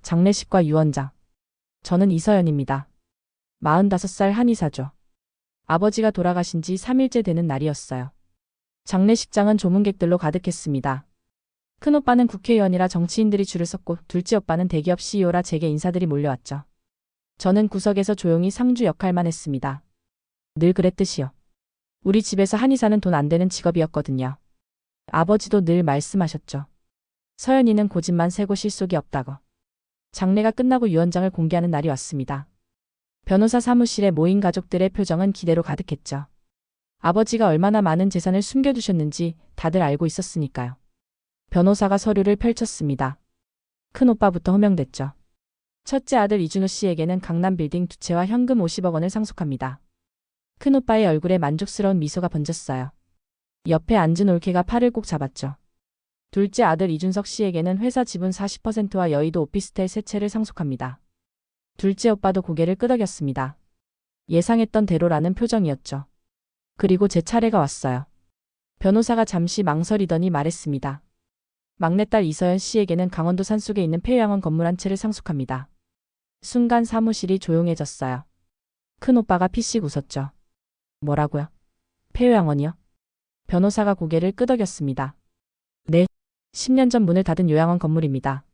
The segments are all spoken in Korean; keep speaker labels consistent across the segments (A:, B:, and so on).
A: 장례식과 유언장. 저는 이서연입니다. 45살 한의사죠. 아버지가 돌아가신 지 3일째 되는 날이었어요. 장례식장은 조문객들로 가득했습니다. 큰오빠는 국회의원이라 정치인들이 줄을 섰고 둘째 오빠는 대기업 CEO라 제게 인사들이 몰려왔죠. 저는 구석에서 조용히 상주 역할만 했습니다. 늘 그랬듯이요. 우리 집에서 한의사는 돈 안 되는 직업이었거든요. 아버지도 늘 말씀하셨죠. 서연이는 고집만 세고 실속이 없다고. 장례가 끝나고 유언장을 공개하는 날이 왔습니다. 변호사 사무실에 모인 가족들의 표정은 기대로 가득했죠. 아버지가 얼마나 많은 재산을 숨겨두셨는지 다들 알고 있었으니까요. 변호사가 서류를 펼쳤습니다. 큰오빠부터 호명됐죠. 첫째 아들 이준호 씨에게는 강남 빌딩 2채와 현금 50억 원을 상속합니다. 큰오빠의 얼굴에 만족스러운 미소가 번졌어요. 옆에 앉은 올케가 팔을 꼭 잡았죠. 둘째 아들 이준석 씨에게는 회사 지분 40%와 여의도 오피스텔 3채를 상속합니다. 둘째 오빠도 고개를 끄덕였습니다. 예상했던 대로라는 표정이었죠. 그리고 제 차례가 왔어요. 변호사가 잠시 망설이더니 말했습니다. 막내딸 이서연 씨에게는 강원도 산속에 있는 폐요양원 건물 한 채를 상속합니다. 순간 사무실이 조용해졌어요. 큰오빠가 피식 웃었죠. 뭐라고요? 폐요양원이요? 변호사가 고개를 끄덕였습니다. 네, 10년 전 문을 닫은 요양원 건물입니다.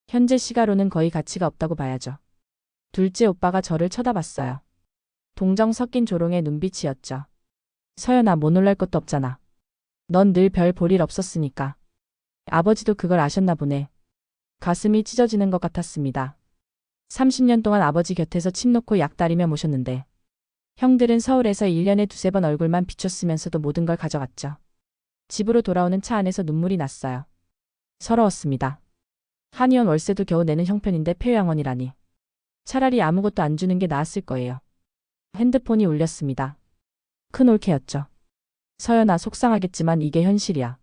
A: 현재 시가로는 거의 가치가 없다고 봐야죠. 둘째 오빠가 저를 쳐다봤어요. 동정 섞인 조롱의 눈빛이었죠. 서연아, 뭐 놀랄 것도 없잖아. 넌 늘 별 볼 일 없었으니까. 아버지도 그걸 아셨나 보네. 가슴이 찢어지는 것 같았습니다. 30년 동안 아버지 곁에서 침 놓고 약 따리며 모셨는데 형들은 서울에서 1년에 2~3번 얼굴만 비췄으면서도 모든 걸 가져갔죠. 집으로 돌아오는 차 안에서 눈물이 났어요. 서러웠습니다. 한의원 월세도 겨우 내는 형편인데 폐요양원이라니. 차라리 아무것도 안 주는 게 나았을 거예요. 핸드폰이 울렸습니다. 큰 올케였죠. 서연아, 속상하겠지만 이게 현실이야.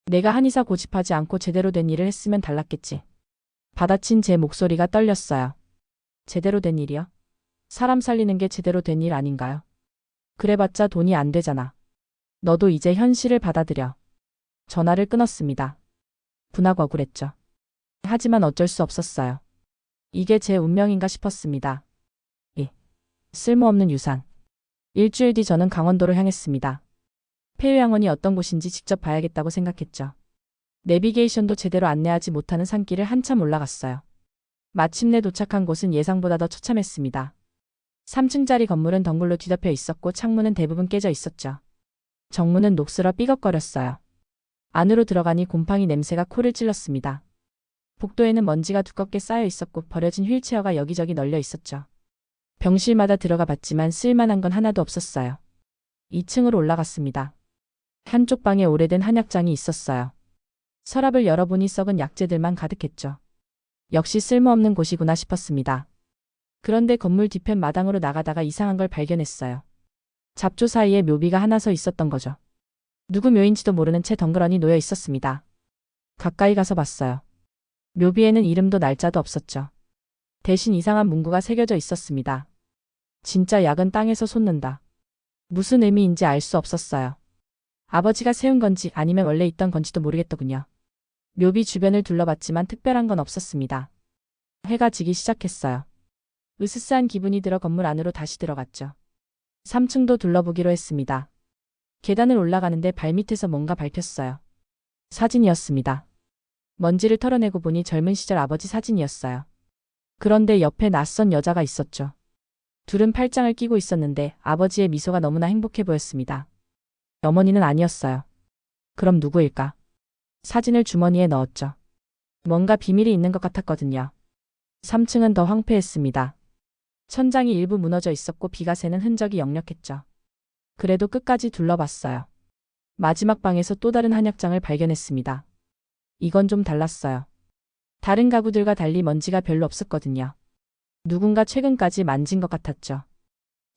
A: 내가 한의사 고집하지 않고 제대로 된 일을 했으면 달랐겠지. 받아친 제 목소리가 떨렸어요. 제대로 된 일이요? 사람 살리는 게 제대로 된 일 아닌가요? 그래봤자 돈이 안 되잖아. 너도 이제 현실을 받아들여. 전화를 끊었습니다. 분하고 억울했죠. 하지만 어쩔 수 없었어요. 이게 제 운명인가 싶었습니다. 쓸모없는 유산. 일주일 뒤 저는 강원도로 향했습니다. 폐요양원이 어떤 곳인지 직접 봐야겠다고 생각했죠. 내비게이션도 제대로 안내하지 못하는 산길을 한참 올라갔어요. 마침내 도착한 곳은 예상보다 더 처참했습니다. 3층짜리 건물은 덩굴로 뒤덮여 있었고 창문은 대부분 깨져 있었죠. 정문은 녹슬어 삐걱거렸어요. 안으로 들어가니 곰팡이 냄새가 코를 찔렀습니다. 복도에는 먼지가 두껍게 쌓여 있었고 버려진 휠체어가 여기저기 널려 있었죠. 병실마다 들어가 봤지만 쓸만한 건 하나도 없었어요. 2층으로 올라갔습니다. 한쪽 방에 오래된 한약장이 있었어요. 서랍을 열어보니 썩은 약재들만 가득했죠. 역시 쓸모없는 곳이구나 싶었습니다. 그런데 건물 뒤편 마당으로 나가다가 이상한 걸 발견했어요. 잡초 사이에 묘비가 하나 서 있었던 거죠. 누구 묘인지도 모르는 채 덩그러니 놓여 있었습니다. 가까이 가서 봤어요. 묘비에는 이름도 날짜도 없었죠. 대신 이상한 문구가 새겨져 있었습니다. 진짜 약은 땅에서 솟는다. 무슨 의미인지 알 수 없었어요. 아버지가 세운 건지 아니면 원래 있던 건지도 모르겠더군요. 묘비 주변을 둘러봤지만 특별한 건 없었습니다. 해가 지기 시작했어요. 으스스한 기분이 들어 건물 안으로 다시 들어갔죠. 3층도 둘러보기로 했습니다. 계단을 올라가는데 발밑에서 뭔가 밟혔어요. 사진이었습니다. 먼지를 털어내고 보니 젊은 시절 아버지 사진이었어요. 그런데 옆에 낯선 여자가 있었죠. 둘은 팔짱을 끼고 있었는데 아버지의 미소가 너무나 행복해 보였습니다. 어머니는 아니었어요. 그럼 누구일까? 사진을 주머니에 넣었죠. 뭔가 비밀이 있는 것 같았거든요. 3층은 더 황폐했습니다. 천장이 일부 무너져 있었고 비가 새는 흔적이 역력했죠. 그래도 끝까지 둘러봤어요. 마지막 방에서 또 다른 한약장을 발견했습니다. 이건 좀 달랐어요. 다른 가구들과 달리 먼지가 별로 없었거든요. 누군가 최근까지 만진 것 같았죠.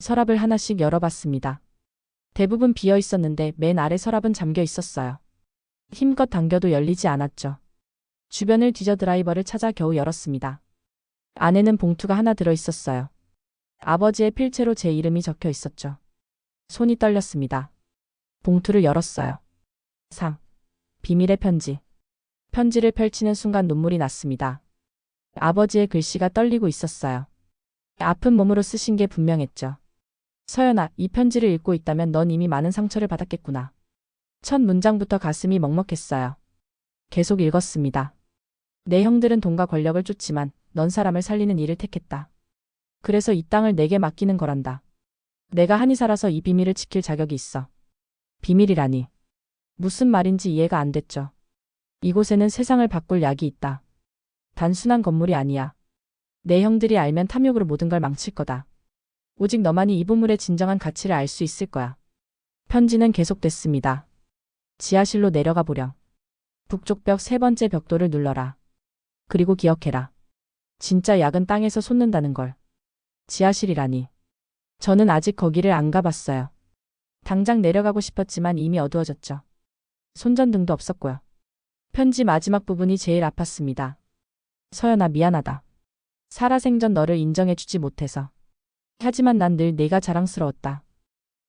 A: 서랍을 하나씩 열어봤습니다. 대부분 비어 있었는데 맨 아래 서랍은 잠겨 있었어요. 힘껏 당겨도 열리지 않았죠. 주변을 뒤져 드라이버를 찾아 겨우 열었습니다. 안에는 봉투가 하나 들어 있었어요. 아버지의 필체로 제 이름이 적혀 있었죠. 손이 떨렸습니다. 봉투를 열었어요. 비밀의 편지. 편지를 펼치는 순간 눈물이 났습니다. 아버지의 글씨가 떨리고 있었어요. 아픈 몸으로 쓰신 게 분명했죠. 서연아, 이 편지를 읽고 있다면 넌 이미 많은 상처를 받았겠구나. 첫 문장부터 가슴이 먹먹했어요. 계속 읽었습니다. 내 형들은 돈과 권력을 쫓지만 넌 사람을 살리는 일을 택했다. 그래서 이 땅을 내게 맡기는 거란다. 내가 한의사라서 이 비밀을 지킬 자격이 있어. 비밀이라니. 무슨 말인지 이해가 안 됐죠. 이곳에는 세상을 바꿀 약이 있다. 단순한 건물이 아니야. 내 형들이 알면 탐욕으로 모든 걸 망칠 거다. 오직 너만이 이 보물의 진정한 가치를 알 수 있을 거야. 편지는 계속됐습니다. 지하실로 내려가 보렴. 북쪽 벽 세 번째 벽돌을 눌러라. 그리고 기억해라. 진짜 약은 땅에서 솟는다는 걸. 지하실이라니. 저는 아직 거기를 안 가봤어요. 당장 내려가고 싶었지만 이미 어두워졌죠. 손전등도 없었고요. 편지 마지막 부분이 제일 아팠습니다. 서연아, 미안하다. 살아생전 너를 인정해주지 못해서. 하지만 난 늘 내가 자랑스러웠다.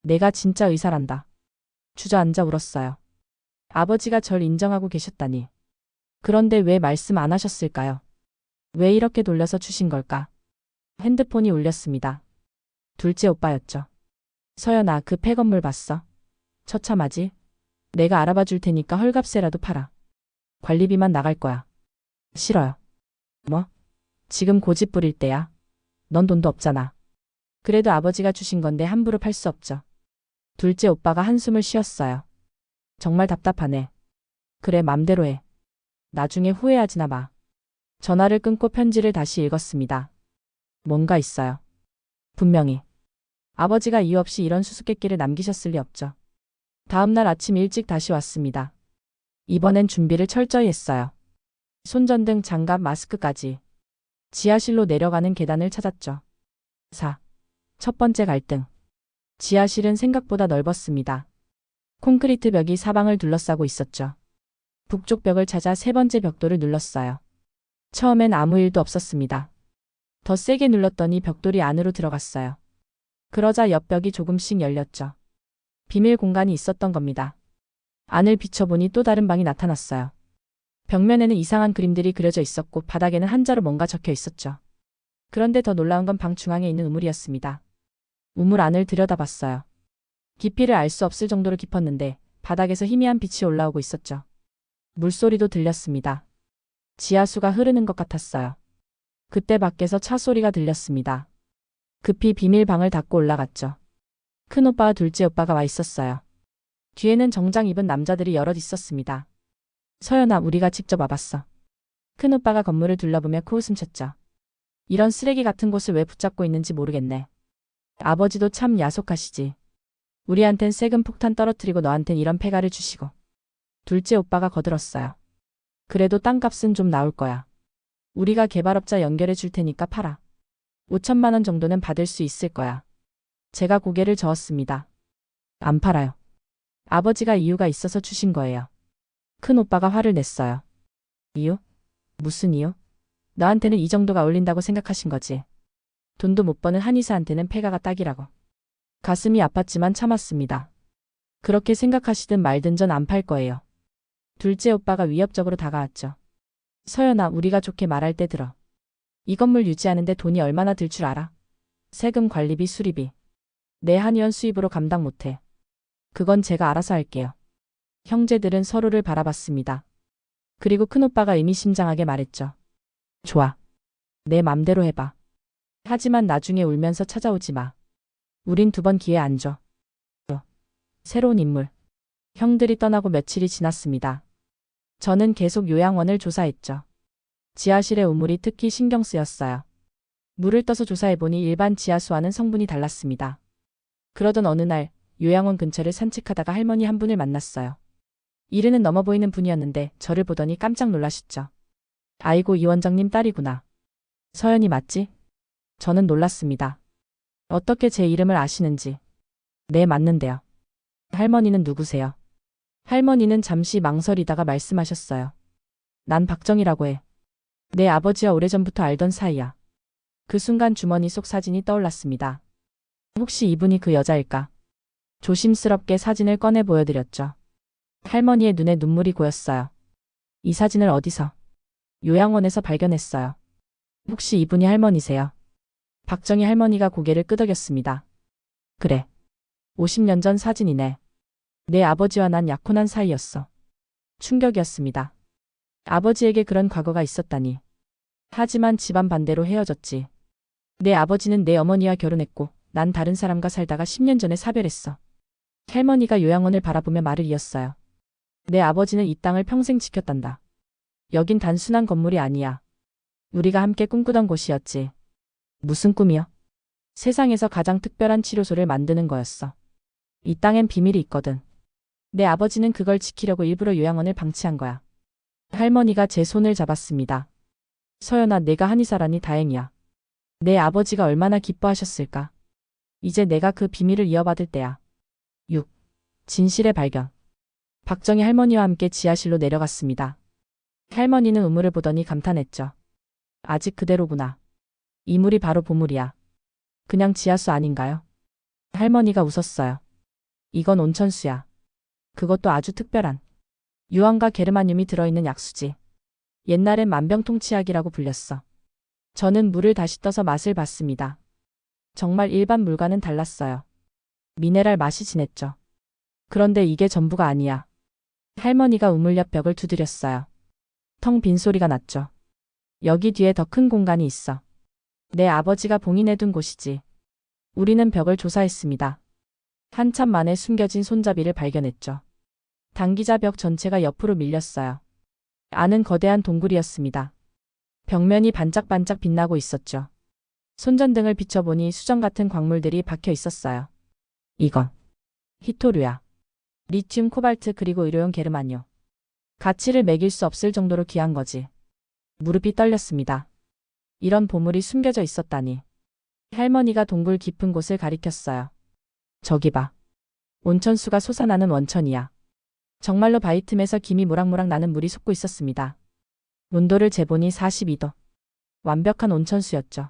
A: 내가 진짜 의사란다. 주저앉아 울었어요. 아버지가 절 인정하고 계셨다니. 그런데 왜 말씀 안 하셨을까요? 왜 이렇게 돌려서 주신 걸까? 핸드폰이 울렸습니다. 둘째 오빠였죠. 서연아, 그 폐건물 봤어? 처참하지? 내가 알아봐 줄 테니까 헐값에라도 팔아. 관리비만 나갈 거야. 싫어요. 뭐? 지금 고집 부릴 때야. 넌 돈도 없잖아. 그래도 아버지가 주신 건데 함부로 팔 수 없죠. 둘째 오빠가 한숨을 쉬었어요. 정말 답답하네. 그래, 맘대로 해. 나중에 후회하지나 마. 전화를 끊고 편지를 다시 읽었습니다. 뭔가 있어요. 분명히. 아버지가 이유 없이 이런 수수께끼를 남기셨을 리 없죠. 다음 날 아침 일찍 다시 왔습니다. 이번엔 준비를 철저히 했어요. 손전등, 장갑, 마스크까지. 지하실로 내려가는 계단을 찾았죠. 4. 첫 번째 갈등. 지하실은 생각보다 넓었습니다. 콘크리트 벽이 사방을 둘러싸고 있었죠. 북쪽 벽을 찾아 세 번째 벽돌을 눌렀어요. 처음엔 아무 일도 없었습니다. 더 세게 눌렀더니 벽돌이 안으로 들어갔어요. 그러자 옆벽이 조금씩 열렸죠. 비밀 공간이 있었던 겁니다. 안을 비춰보니 또 다른 방이 나타났어요. 벽면에는 이상한 그림들이 그려져 있었고 바닥에는 한자로 뭔가 적혀 있었죠. 그런데 더 놀라운 건 방 중앙에 있는 우물이었습니다. 우물 안을 들여다봤어요. 깊이를 알 수 없을 정도로 깊었는데 바닥에서 희미한 빛이 올라오고 있었죠. 물소리도 들렸습니다. 지하수가 흐르는 것 같았어요. 그때 밖에서 차 소리가 들렸습니다. 급히 비밀방을 닫고 올라갔죠. 큰오빠와 둘째 오빠가 와 있었어요. 뒤에는 정장 입은 남자들이 여럿 있었습니다. 서연아, 우리가 직접 와봤어. 큰오빠가 건물을 둘러보며 코웃음 쳤죠. 이런 쓰레기 같은 곳을 왜 붙잡고 있는지 모르겠네. 아버지도 참 야속하시지. 우리한텐 세금 폭탄 떨어뜨리고 너한텐 이런 폐가를 주시고. 둘째 오빠가 거들었어요. 그래도 땅값은 좀 나올 거야. 우리가 개발업자 연결해 줄 테니까 팔아. 5천만 원 정도는 받을 수 있을 거야. 제가 고개를 저었습니다. 안 팔아요. 아버지가 이유가 있어서 주신 거예요. 큰 오빠가 화를 냈어요. 이유? 무슨 이유? 너한테는 이 정도가 어울린다고 생각하신 거지. 돈도 못 버는 한의사한테는 폐가가 딱이라고. 가슴이 아팠지만 참았습니다. 그렇게 생각하시든 말든 전 안 팔 거예요. 둘째 오빠가 위협적으로 다가왔죠. 서연아, 우리가 좋게 말할 때 들어. 이 건물 유지하는데 돈이 얼마나 들 줄 알아? 세금, 관리비, 수리비. 내 한의원 수입으로 감당 못해. 그건 제가 알아서 할게요. 형제들은 서로를 바라봤습니다. 그리고 큰오빠가 의미심장하게 말했죠. 좋아. 내 맘대로 해봐. 하지만 나중에 울면서 찾아오지 마. 우린 2번 기회 안 줘. 새로운 인물. 형들이 떠나고 며칠이 지났습니다. 저는 계속 요양원을 조사했죠. 지하실의 우물이 특히 신경 쓰였어요. 물을 떠서 조사해보니 일반 지하수와는 성분이 달랐습니다. 그러던 어느 날 요양원 근처를 산책하다가 할머니 한 분을 만났어요. 이르는 넘어 보이는 분이었는데 저를 보더니 깜짝 놀라셨죠. 아이고, 이 원장님 딸이구나. 서연이 맞지? 저는 놀랐습니다. 어떻게 제 이름을 아시는지. 네, 맞는데요. 할머니는 누구세요? 할머니는 잠시 망설이다가 말씀하셨어요. 난 박정희라고 해. 내 아버지와 오래전부터 알던 사이야. 그 순간 주머니 속 사진이 떠올랐습니다. 혹시 이분이 그 여자일까? 조심스럽게 사진을 꺼내 보여드렸죠. 할머니의 눈에 눈물이 고였어요. 이 사진을 어디서? 요양원에서 발견했어요. 혹시 이분이 할머니세요? 박정희 할머니가 고개를 끄덕였습니다. 그래. 50년 전 사진이네. 내 아버지와 난 약혼한 사이였어. 충격이었습니다. 아버지에게 그런 과거가 있었다니. 하지만 집안 반대로 헤어졌지. 내 아버지는 내 어머니와 결혼했고 난 다른 사람과 살다가 10년 전에 사별했어. 할머니가 요양원을 바라보며 말을 이었어요. 내 아버지는 이 땅을 평생 지켰단다. 여긴 단순한 건물이 아니야. 우리가 함께 꿈꾸던 곳이었지. 무슨 꿈이요? 세상에서 가장 특별한 치료소를 만드는 거였어. 이 땅엔 비밀이 있거든. 내 아버지는 그걸 지키려고 일부러 요양원을 방치한 거야. 할머니가 제 손을 잡았습니다. 서연아, 내가 한의사라니 다행이야. 내 아버지가 얼마나 기뻐하셨을까. 이제 내가 그 비밀을 이어받을 때야. 6. 진실의 발견. 박정희 할머니와 함께 지하실로 내려갔습니다. 할머니는 우물을 보더니 감탄했죠. 아직 그대로구나. 이 물이 바로 보물이야. 그냥 지하수 아닌가요? 할머니가 웃었어요. 이건 온천수야. 그것도 아주 특별한. 유황과 게르마늄이 들어있는 약수지. 옛날엔 만병통치약이라고 불렸어. 저는 물을 다시 떠서 맛을 봤습니다. 정말 일반 물과는 달랐어요. 미네랄 맛이 진했죠. 그런데 이게 전부가 아니야. 할머니가 우물 옆 벽을 두드렸어요. 텅 빈 소리가 났죠. 여기 뒤에 더 큰 공간이 있어. 내 아버지가 봉인해둔 곳이지. 우리는 벽을 조사했습니다. 한참 만에 숨겨진 손잡이를 발견했죠. 당기자 벽 전체가 옆으로 밀렸어요. 안은 거대한 동굴이었습니다. 벽면이 반짝반짝 빛나고 있었죠. 손전등을 비춰보니 수정 같은 광물들이 박혀 있었어요. 이건 히토류야. 리튬, 코발트 그리고 의료용 게르마늄. 가치를 매길 수 없을 정도로 귀한 거지. 무릎이 떨렸습니다. 이런 보물이 숨겨져 있었다니. 할머니가 동굴 깊은 곳을 가리켰어요. 저기 봐. 온천수가 솟아나는 원천이야. 정말로 바위 틈에서 김이 모락모락 나는 물이 솟고 있었습니다. 온도를 재보니 42도. 완벽한 온천수였죠.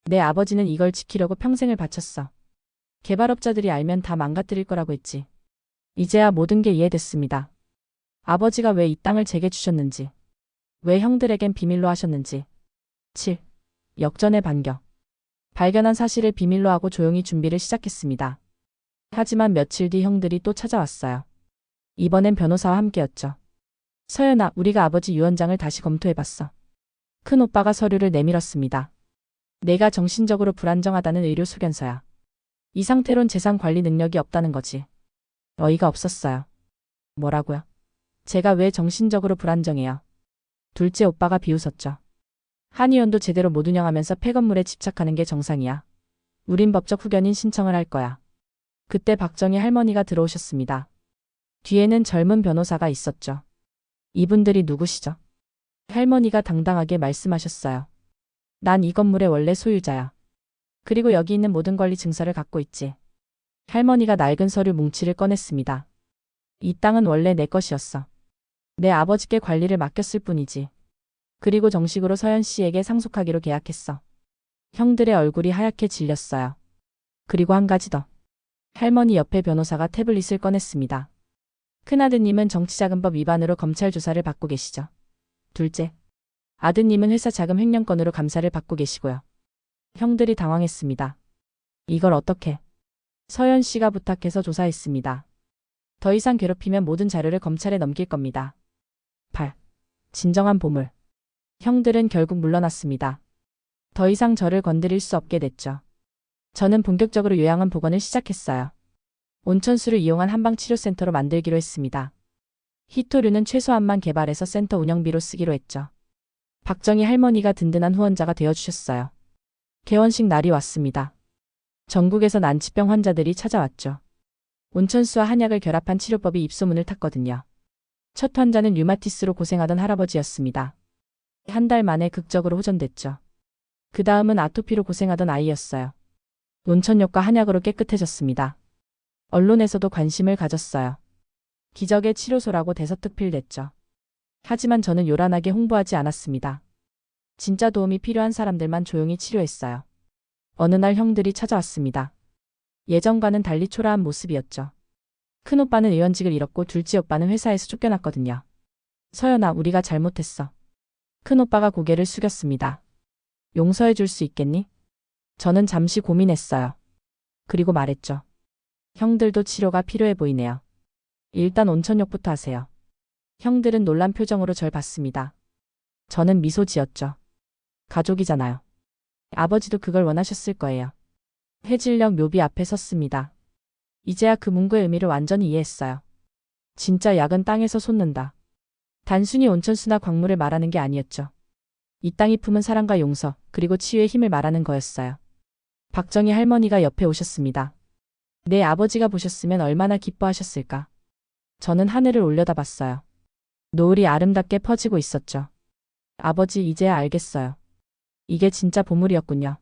A: 내 아버지는 이걸 지키려고 평생을 바쳤어. 개발업자들이 알면 다 망가뜨릴 거라고 했지. 이제야 모든 게 이해됐습니다. 아버지가 왜 이 땅을 제게 주셨는지. 왜 형들에겐 비밀로 하셨는지. 7. 역전의 반격. 발견한 사실을 비밀로 하고 조용히 준비를 시작했습니다. 하지만 며칠 뒤 형들이 또 찾아왔어요. 이번엔 변호사와 함께였죠. 서연아, 우리가 아버지 유언장을 다시 검토해봤어. 큰 오빠가 서류를 내밀었습니다. 내가 정신적으로 불안정하다는 의료 소견서야. 이 상태론 재산 관리 능력이 없다는 거지. 어이가 없었어요. 뭐라고요? 제가 왜 정신적으로 불안정해요? 둘째 오빠가 비웃었죠. 한의원도 제대로 못 운영하면서 폐건물에 집착하는 게 정상이야. 우린 법적 후견인 신청을 할 거야. 그때 박정희 할머니가 들어오셨습니다. 뒤에는 젊은 변호사가 있었죠. 이분들이 누구시죠? 할머니가 당당하게 말씀하셨어요. 난 이 건물의 원래 소유자야. 그리고 여기 있는 모든 권리 증서를 갖고 있지. 할머니가 낡은 서류 뭉치를 꺼냈습니다. 이 땅은 원래 내 것이었어. 내 아버지께 관리를 맡겼을 뿐이지. 그리고 정식으로 서연 씨에게 상속하기로 계약했어. 형들의 얼굴이 하얗게 질렸어요. 그리고 한 가지 더. 할머니 옆에 변호사가 태블릿을 꺼냈습니다. 큰아드님은 정치자금법 위반으로 검찰 조사를 받고 계시죠. 둘째. 아드님은 회사 자금 횡령건으로 감사를 받고 계시고요. 형들이 당황했습니다. 이걸 어떻게? 서연 씨가 부탁해서 조사했습니다. 더 이상 괴롭히면 모든 자료를 검찰에 넘길 겁니다. 8. 진정한 보물. 형들은 결국 물러났습니다. 더 이상 저를 건드릴 수 없게 됐죠. 저는 본격적으로 요양원 복원을 시작했어요. 온천수를 이용한 한방치료센터로 만들기로 했습니다. 히토류는 최소한만 개발해서 센터 운영비로 쓰기로 했죠. 박정희 할머니가 든든한 후원자가 되어주셨어요. 개원식 날이 왔습니다. 전국에서 난치병 환자들이 찾아왔죠. 온천수와 한약을 결합한 치료법이 입소문을 탔거든요. 첫 환자는 류마티스로 고생하던 할아버지였습니다. 한 달 만에 극적으로 호전됐죠. 그 다음은 아토피로 고생하던 아이였어요. 온천욕과 한약으로 깨끗해졌습니다. 언론에서도 관심을 가졌어요. 기적의 치료소라고 대서특필됐죠. 하지만 저는 요란하게 홍보하지 않았습니다. 진짜 도움이 필요한 사람들만 조용히 치료했어요. 어느 날 형들이 찾아왔습니다. 예전과는 달리 초라한 모습이었죠. 큰오빠는 의원직을 잃었고 둘째 오빠는 회사에서 쫓겨났거든요. 서연아, 우리가 잘못했어. 큰오빠가 고개를 숙였습니다. 용서해 줄 수 있겠니? 저는 잠시 고민했어요. 그리고 말했죠. 형들도 치료가 필요해 보이네요. 일단 온천욕부터 하세요. 형들은 놀란 표정으로 절 봤습니다. 저는 미소 지었죠. 가족이잖아요. 아버지도 그걸 원하셨을 거예요. 해질녘 묘비 앞에 섰습니다. 이제야 그 문구의 의미를 완전히 이해했어요. 진짜 약은 땅에서 솟는다. 단순히 온천수나 광물을 말하는 게 아니었죠. 이 땅이 품은 사랑과 용서, 그리고 치유의 힘을 말하는 거였어요. 박정희 할머니가 옆에 오셨습니다. 내 아버지가 보셨으면 얼마나 기뻐하셨을까. 저는 하늘을 올려다봤어요. 노을이 아름답게 퍼지고 있었죠. 아버지, 이제야 알겠어요. 이게 진짜 보물이었군요.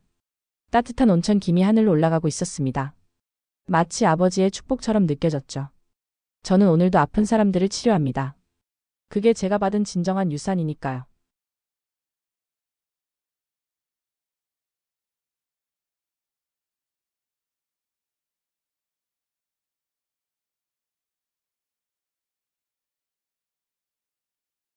A: 따뜻한 온천 김이 하늘로 올라가고 있었습니다. 마치 아버지의 축복처럼 느껴졌죠. 저는 오늘도 아픈 사람들을 치료합니다. 그게 제가 받은 진정한 유산이니까요.